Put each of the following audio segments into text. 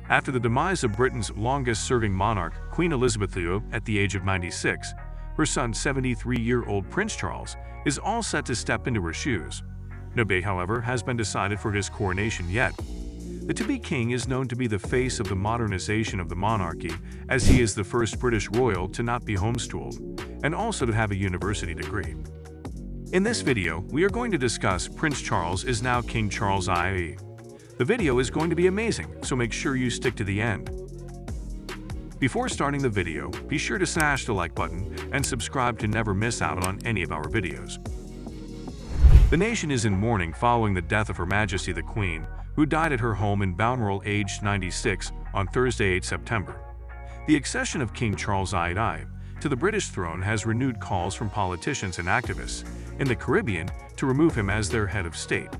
After the demise of Britain's longest-serving monarch, Queen Elizabeth II, at the age of 96, her son, 73-year-old Prince Charles, is all set to step into her shoes. No date, however, has been decided for his coronation yet. The to-be king is known to be the face of the modernization of the monarchy, as he is the first British royal to not be homeschooled, and also to have a university degree. In this video, we are going to discuss Prince Charles is now King Charles II. The video is going to be amazing, so make sure you stick to the end. Before starting the video, be sure to smash the like button and subscribe to never miss out on any of our videos. The nation is in mourning following the death of Her Majesty the Queen, who died at her home in Balmoral aged 96 on Thursday, 8 September. The accession of King Charles II to the British throne has renewed calls from politicians and activists in the Caribbean to remove him as their head of state.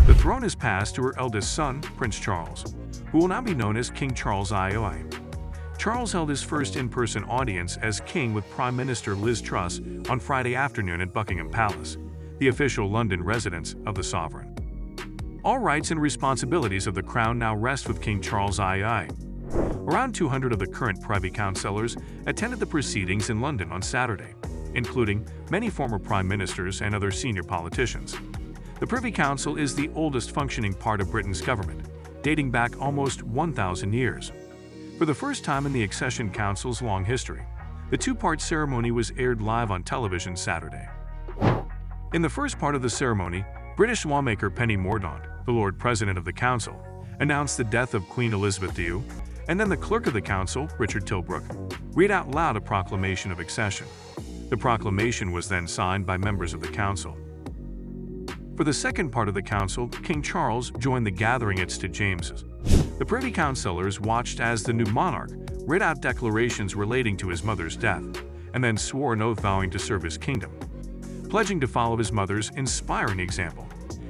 The throne is passed to her eldest son, Prince Charles, who will now be known as King Charles II. Charles held his first in-person audience as king with Prime Minister Liz Truss on Friday afternoon at Buckingham Palace, the official London residence of the sovereign. All rights and responsibilities of the crown now rest with King Charles II. Around 200 of the current Privy Councillors attended the proceedings in London on Saturday, including many former prime ministers and other senior politicians. The Privy Council is the oldest functioning part of Britain's government, dating back almost 1,000 years. For the first time in the Accession Council's long history, the two-part ceremony was aired live on television Saturday. In the first part of the ceremony, British lawmaker Penny Mordaunt, the Lord President of the Council, announced the death of Queen Elizabeth II, and then the Clerk of the Council, Richard Tilbrook, read out loud a proclamation of accession. The proclamation was then signed by members of the Council. For the second part of the Council, King Charles joined the gathering at St. James's. The Privy Councillors watched as the new monarch read out declarations relating to his mother's death, and then swore an oath vowing to serve his kingdom. Pledging to follow his mother's inspiring example,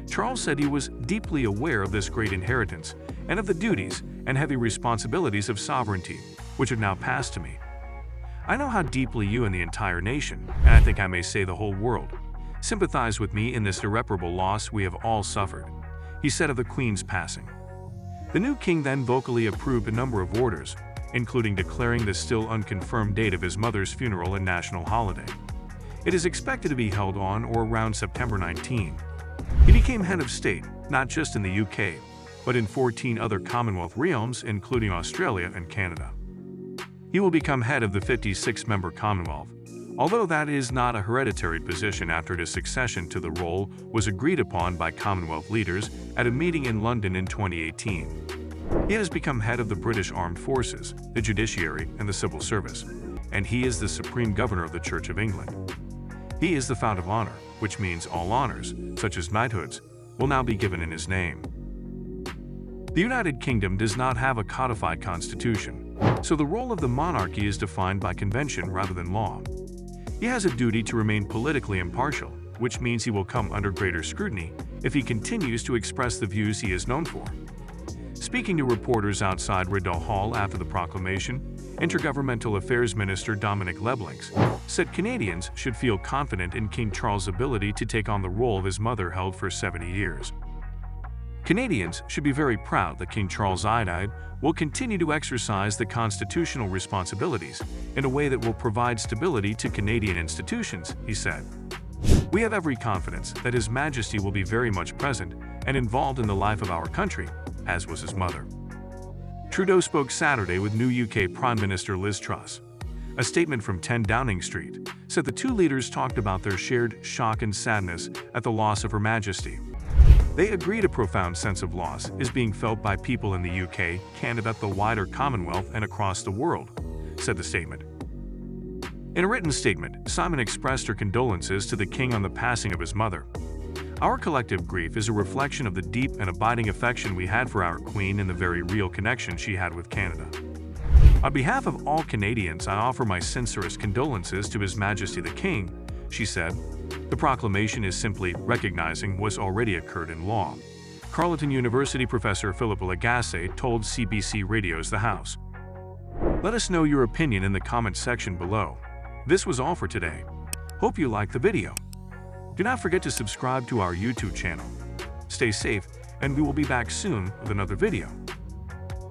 Charles said he was deeply aware of this great inheritance and of the duties and heavy responsibilities of sovereignty, which have now passed to me. I know how deeply you and the entire nation, and I think I may say the whole world, sympathize with me in this irreparable loss we have all suffered, he said of the Queen's passing. The new king then vocally approved a number of orders, including declaring the still unconfirmed date of his mother's funeral a national holiday. It is expected to be held on or around September 19. He became head of state, not just in the UK, but in 14 other Commonwealth realms, including Australia and Canada. He will become head of the 56-member Commonwealth, although that is not a hereditary position after his succession to the role was agreed upon by Commonwealth leaders at a meeting in London in 2018. He has become head of the British Armed Forces, the Judiciary, and the Civil Service, and he is the Supreme Governor of the Church of England. He is the Fount of Honor, which means all honors, such as knighthoods, will now be given in his name. The United Kingdom does not have a codified constitution, so the role of the monarchy is defined by convention rather than law. He has a duty to remain politically impartial, which means he will come under greater scrutiny if he continues to express the views he is known for. Speaking to reporters outside Rideau Hall after the proclamation, Intergovernmental Affairs Minister Dominic Leblinks said Canadians should feel confident in King Charles' ability to take on the role his mother held for 70 years. Canadians should be very proud that King Charles II will continue to exercise the constitutional responsibilities in a way that will provide stability to Canadian institutions, he said. We have every confidence that His Majesty will be very much present and involved in the life of our country, as was his mother. Trudeau spoke Saturday with new UK Prime Minister Liz Truss. A statement from 10 Downing Street said the two leaders talked about their shared shock and sadness at the loss of Her Majesty. They agreed a profound sense of loss is being felt by people in the UK, Canada, the wider Commonwealth, and across the world, said the statement. In a written statement, Simon expressed her condolences to the King on the passing of his mother. Our collective grief is a reflection of the deep and abiding affection we had for our Queen and the very real connection she had with Canada. On behalf of all Canadians, I offer my sincerest condolences to His Majesty the King, she said. The proclamation is simply recognizing what's already occurred in law. Carleton University professor Philippa Lagasse told CBC Radio's The House. Let us know your opinion in the comments section below. This was all for today. Hope you liked the video. Do not forget to subscribe to our YouTube channel. Stay safe, and we will be back soon with another video.